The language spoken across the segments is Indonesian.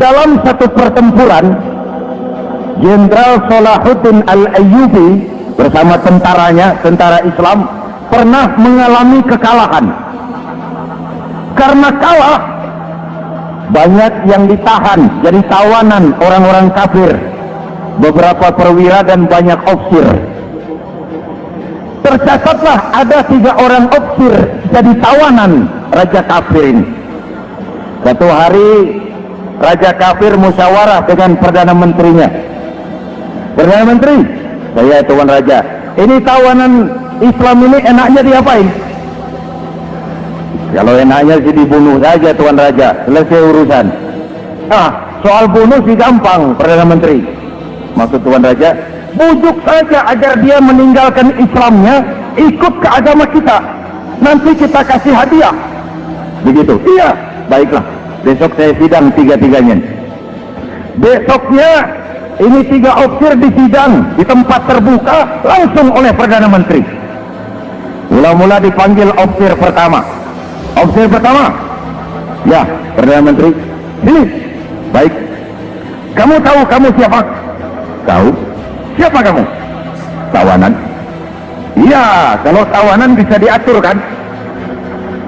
dalam satu pertempuran, Jenderal Salahuddin Al-Ayyubi bersama tentaranya, tentara Islam, pernah mengalami kekalahan. Karena kalah, banyak yang ditahan jadi tawanan orang-orang kafir, beberapa perwira dan banyak ofisir. Tercatatlah ada 3 orang ofisir jadi tawanan raja kafir ini. Satu hari raja kafir musyawarah dengan perdana menterinya. Perdana menteri, saya tuan raja, ini tawanan Islam ini enaknya diapain? Kalau enaknya sih dibunuh saja tuan raja, selesai urusan. Soal bunuh sih gampang perdana menteri. Maksud tuan raja, bujuk saja agar dia meninggalkan Islamnya, ikut ke agama kita, nanti kita kasih hadiah. Begitu? Iya, baiklah. Besok saya sidang 3-3-nya. Besoknya ini 3 ofisir disidang di tempat terbuka langsung oleh perdana menteri. Mula-mula dipanggil ofisir pertama. Ofisir pertama, ya perdana menteri, sini. Baik. Kamu tahu kamu siapa? Tahu. Siapa kamu? Tawanan. Iya, kalau tawanan bisa diatur kan?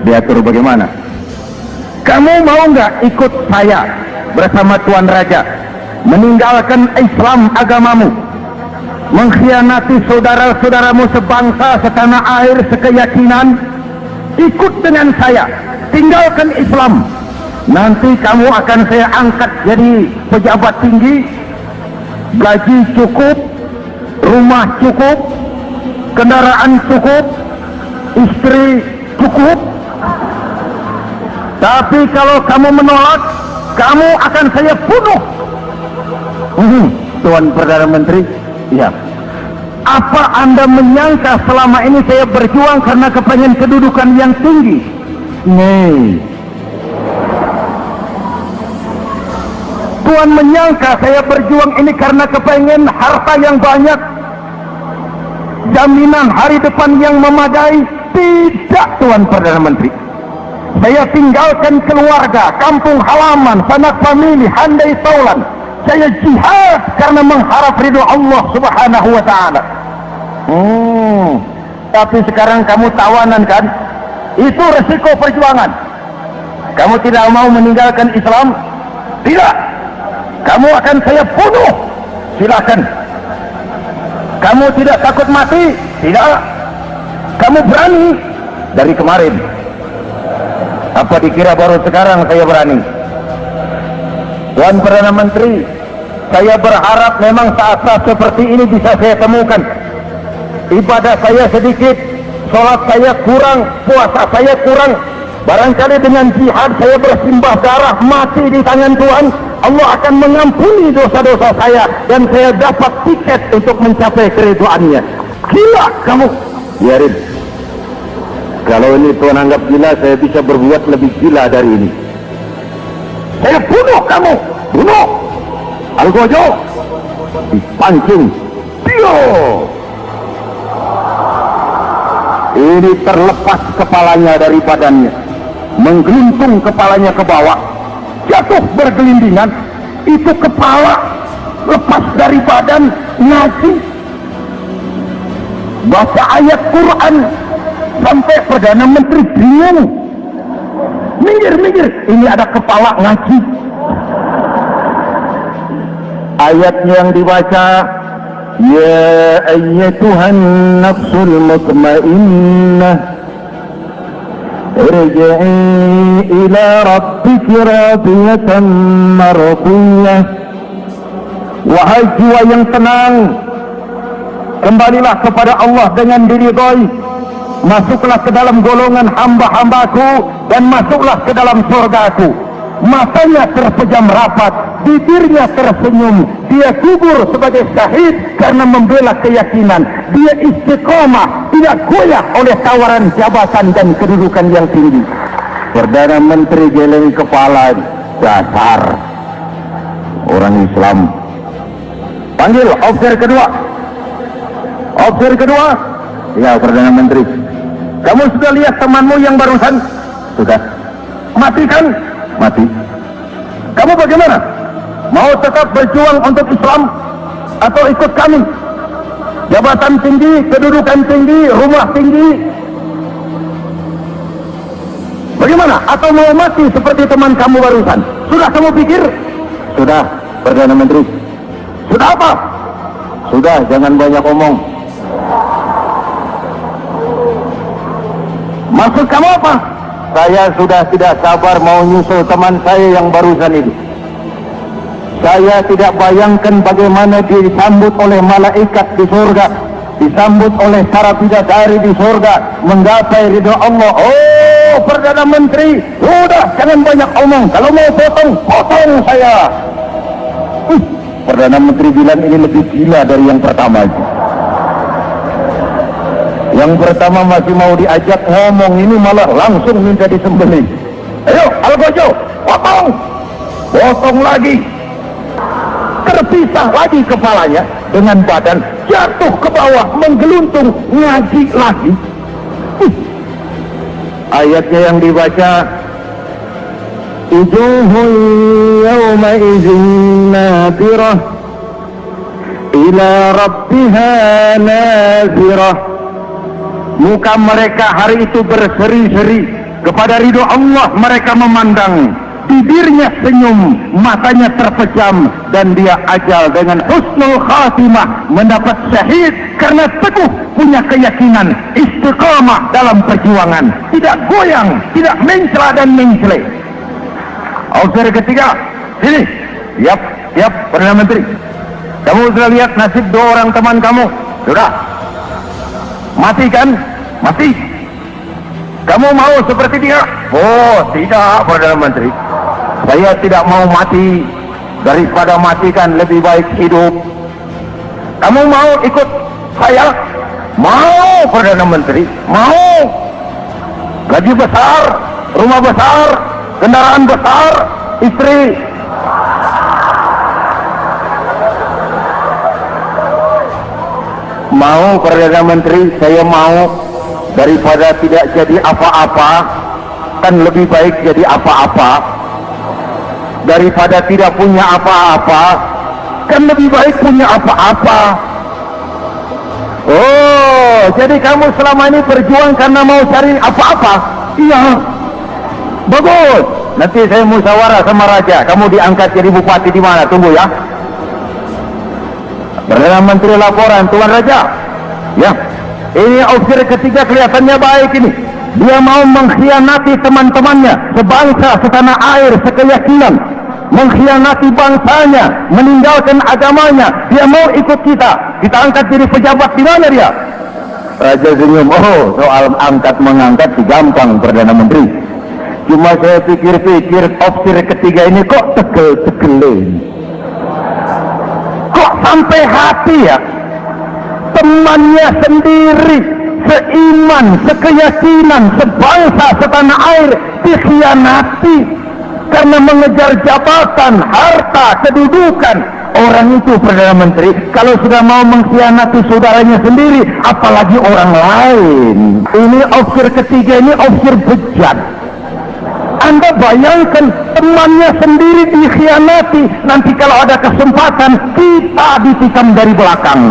Diatur bagaimana? Kamu mau nggak ikut saya bersama Tuan Raja meninggalkan Islam agamamu, mengkhianati saudara-saudaramu sebangsa, setanah air, sekeyakinan? Ikut dengan saya, tinggalkan Islam. Nanti kamu akan saya angkat jadi pejabat tinggi, gaji cukup, rumah cukup, kendaraan cukup, istri cukup. Tapi kalau kamu menolak, kamu akan saya bunuh. Tuan Perdana Menteri, iya. Apa Anda menyangka selama ini saya berjuang karena kepengen kedudukan yang tinggi? Nih. Tuan menyangka saya berjuang ini karena kepengen harta yang banyak, jaminan hari depan yang memadai? Tidak, Tuan Perdana Menteri. Saya tinggalkan keluarga, kampung halaman, sanak famili, handai taulan. Saya jihad karena mengharap ridho Allah Subhanahu wa ta'ala. Tapi sekarang kamu tawanan kan? Itu resiko perjuangan. Kamu tidak mau meninggalkan Islam? Tidak. Kamu akan saya bunuh. Silakan. Kamu tidak takut mati? Tidak. Kamu berani? Dari kemarin. Apa dikira baru sekarang saya berani? Tuan Perdana Menteri, saya berharap memang saat-saat seperti ini bisa saya temukan. Ibadah saya sedikit, sholat saya kurang, puasa saya kurang. Barangkali dengan jihad saya bersimbah darah, mati di tangan Tuhan, Allah akan mengampuni dosa-dosa saya dan saya dapat tiket untuk mencapai keridhaannya. Gila kamu. Biarin. Kalau ini Tuhan anggap gila, saya bisa berbuat lebih gila dari ini. Saya bunuh kamu. Bunuh. Algojo dipancing. Tio. Ini terlepas kepalanya dari badannya, menggeluntung kepalanya ke bawah, jatuh bergelindingan. Itu kepala lepas dari badan, ngaji, baca ayat Quran, sampai Perdana Menteri bingung. Minggir, ini ada kepala ngaji. Ayatnya yang dibaca, ya ayyatuhan nafsul mutmainnah irji'i ila rabbiki radiyatan mardiyah. Wahai jiwa yang tenang, kembalilah kepada Allah dengan diridhai, masuklah ke dalam golongan hamba-hambaku dan masuklah ke dalam surgaku. Matanya terpejam rapat, bibirnya tersenyum. Dia gugur sebagai syahid karena membela keyakinan. Dia istiqomah, tidak goyah oleh tawaran jabatan dan kedudukan yang tinggi. Perdana Menteri geleng kepala, dasar orang Islam. Panggil officer kedua. Officer kedua, ya Perdana Menteri. Kamu sudah lihat temanmu yang barusan? Sudah. Mati kan? Mati. Kamu bagaimana? mau tetap berjuang untuk Islam atau ikut kami? Jabatan tinggi, kedudukan tinggi, rumah tinggi, bagaimana? Atau mau mati seperti teman kamu barusan? Sudah kamu pikir? Sudah, Perdana Menteri. Sudah apa? Sudah, jangan banyak omong. Maksud kamu apa? Saya sudah tidak sabar mau nyusul teman saya yang barusan itu. Saya tidak bayangkan bagaimana dia disambut oleh malaikat di surga, disambut oleh para bidadari di surga, menggapai ridho Allah. Oh, Perdana Menteri, sudah jangan banyak omong. Kalau mau potong, potong saya. Perdana Menteri bilang ini lebih gila dari yang pertama. Yang pertama masih mau diajak ngomong, ini malah langsung minta disembelih. Ayo, Algojo, potong, potong lagi. Terpisah lagi kepalanya dengan badan, jatuh ke bawah, menggeluntung, ngaji lagi. Ayatnya yang dibaca, wujuhun yawma idzin nadirah ila rabbiha nazirah. Muka mereka hari itu berseri-seri kepada ridho Allah. Mereka memandang, bibirnya senyum, matanya terpejam, dan dia ajal dengan husnul khatimah, mendapat syahid karena teguh punya keyakinan, istiqamah dalam perjuangan, tidak goyang, tidak mencela dan mencele. Officer ketiga, sini. Siap, siap, Perdana Menteri. Kamu sudah lihat nasib dua orang teman kamu? Sudah. Mati kan? Mati. Kamu mau seperti dia? Oh, tidak, Perdana Menteri. Saya tidak mau mati. Daripada mati kan lebih baik hidup. Kamu mau ikut saya? Mau, Perdana Menteri. Mau. Gaji besar, rumah besar, kendaraan besar, istri. Mau, Perdana Menteri, saya mau. Daripada tidak jadi apa-apa, kan lebih baik jadi apa-apa. Daripada tidak punya apa-apa, kan lebih baik punya apa-apa. Oh, jadi kamu selama ini berjuang karena mau cari apa-apa? Iya. Bagus. Nanti saya musyawarah sama raja. Kamu diangkat jadi bupati di mana? Tunggu ya. Perdana Menteri laporan, Tuan Raja. Ya. Ini officer ketiga kelihatannya baik ini. Dia mau mengkhianati teman-temannya, sebangsa, setanah air, sekeyakinan. Mengkhianati bangsanya, meninggalkan agamanya. Dia mau ikut kita. Kita angkat jadi pejabat, di mana dia? Raja senyum. Oh, soal angkat mengangkat gampang, Perdana Menteri. Cuma saya pikir-pikir officer ketiga ini kok tegel-tegelin. Kok sampai hati ya? Temannya sendiri, seiman, sekeyakinan, sebangsa, setanah air, dikhianati karena mengejar jabatan, harta, kedudukan. Orang itu, Perdana Menteri, kalau sudah mau mengkhianati saudaranya sendiri, apalagi orang lain. Ini officer ketiga, ini officer bejat. Anda bayangkan temannya sendiri dikhianati, nanti kalau ada kesempatan kita ditikam dari belakang.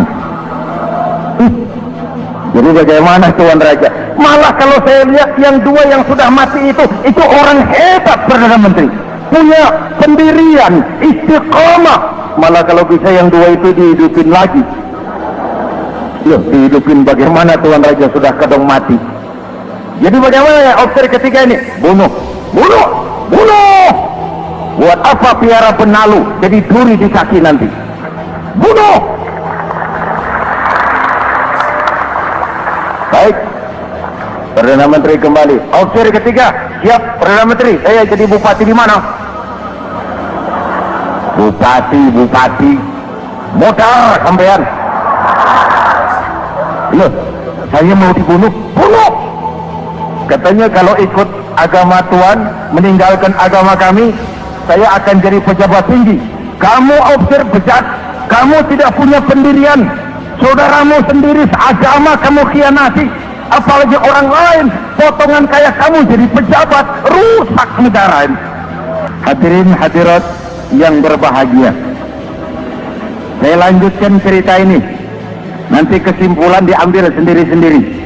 Jadi bagaimana, Tuan Raja? Malah kalau saya lihat yang dua yang sudah mati itu orang hebat, Perdana Menteri. Punya pendirian, istiqamah. Malah kalau bisa yang dua itu dihidupin lagi. Loh, dihidupin bagaimana, Tuan Raja? Sudah kadang mati. Jadi bagaimana ya officer ketiga ini? Bunuh, bunuh, bunuh. Buat apa piara benalu jadi duri di kaki nanti? Bunuh. Baik, Perdana Menteri kembali. Officer ketiga, siap, Perdana Menteri. Saya jadi bupati di mana? Bupati. Modal sampean. Loh, saya mau dibunuh. Bunuh. Katanya kalau ikut agama Tuan, meninggalkan agama kami, saya akan jadi pejabat tinggi. Kamu officer bejat, kamu tidak punya pendirian. Saudaramu sendiri seagama kamu khianati, apalagi orang lain. Potongan kayak kamu jadi pejabat, rusak negara ini. Hadirin hadirat yang berbahagia. Saya lanjutkan cerita ini, nanti kesimpulan diambil sendiri-sendiri.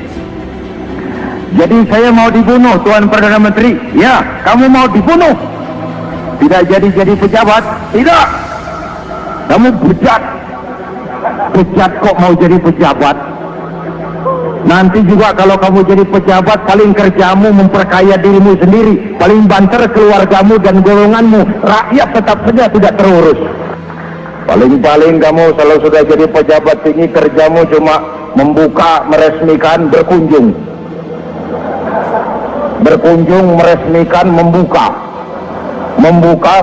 Jadi saya mau dibunuh, Tuan Perdana Menteri. Ya, kamu mau dibunuh. Tidak jadi pejabat? Tidak. Kamu bejat. Bejat kok mau jadi pejabat? Nanti juga kalau kamu jadi pejabat, paling kerjamu memperkaya dirimu sendiri, paling banter keluargamu dan golonganmu, rakyat tetap saja tidak terurus. Paling-paling kamu kalau sudah jadi pejabat tinggi, kerjamu cuma membuka, meresmikan, berkunjung, meresmikan, membuka,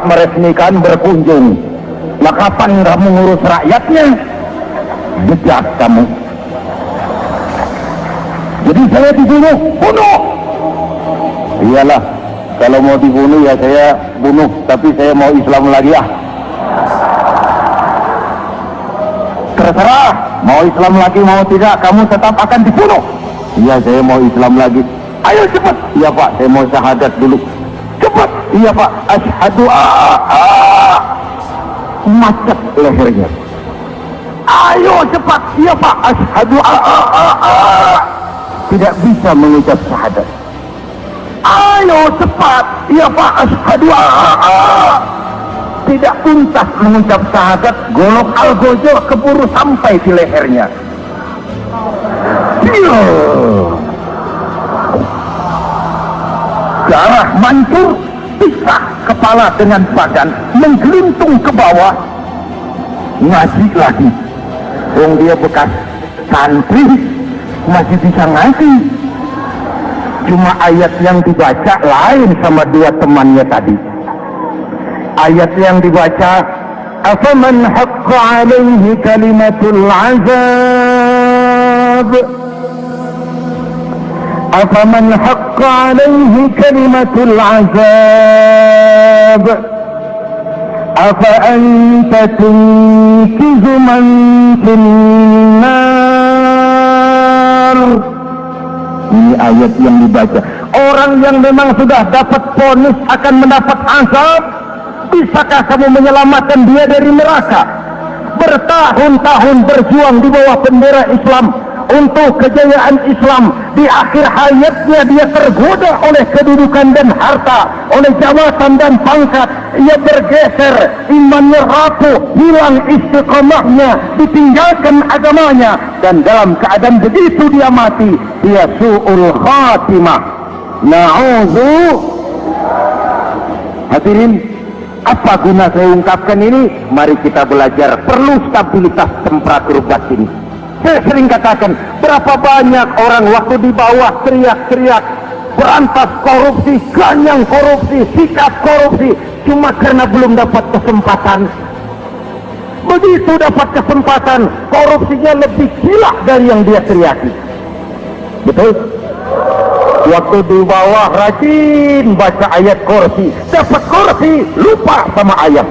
meresmikan, berkunjung. Nah, kapan kamu ngurus rakyatnya? Bejat kamu. Jadi saya dibunuh, bunuh. Iyalah, kalau mau dibunuh ya saya bunuh, tapi saya mau Islam lagi ya. Terserah, mau Islam lagi mau tidak, kamu tetap akan dibunuh. Iya, saya mau Islam lagi. Ayo cepat. Iya Pak, saya mau syahadat dulu. Cepat. Iya Pak, asyhadu macet lehernya. Ayo cepat. Iya Pak, asyhadu tidak bisa mengucap syahadat. Ayo cepat. Iya Pak, asyhadu tidak tuntas mengucap syahadat, golok algojo keburu sampai di lehernya. Darah mancur, pisah kepala dengan badan, menggelintung ke bawah. Ngaji lagi. Dia bekas santri, masih bisa ngaji. Cuma ayat yang dibaca lain sama dua temannya tadi. Ayat yang dibaca, afaman haqqa alaihi kalimatul azab, afaman haqqa alaihi kalimatul azab, afa anta tunkizu man finnar. Ini ayat yang dibaca. Orang yang memang sudah dapat vonis akan mendapat azab, bisakah kamu menyelamatkan dia dari neraka? Bertahun-tahun berjuang di bawah bendera Islam untuk kejayaan Islam. Di akhir hayatnya dia tergoda oleh kedudukan dan harta, oleh jabatan dan pangkat. Ia bergeser, imannya rapuh, hilang istiqamahnya, ditinggalkan agamanya, dan dalam keadaan begitu dia mati. Dia su'ul khatimah. Na'udzu. Hadirin, apa guna saya ungkapkan ini? Mari kita belajar. Perlu stabilitas temperatur batin. Saya sering katakan, berapa banyak orang waktu di bawah teriak-teriak berantas korupsi, ganyang korupsi, sikap korupsi, cuma karena belum dapat kesempatan. Begitu dapat kesempatan, korupsinya lebih gila dari yang dia teriaki. Betul? Waktu di bawah rajin baca ayat kursi, dapat kursi, lupa sama ayat.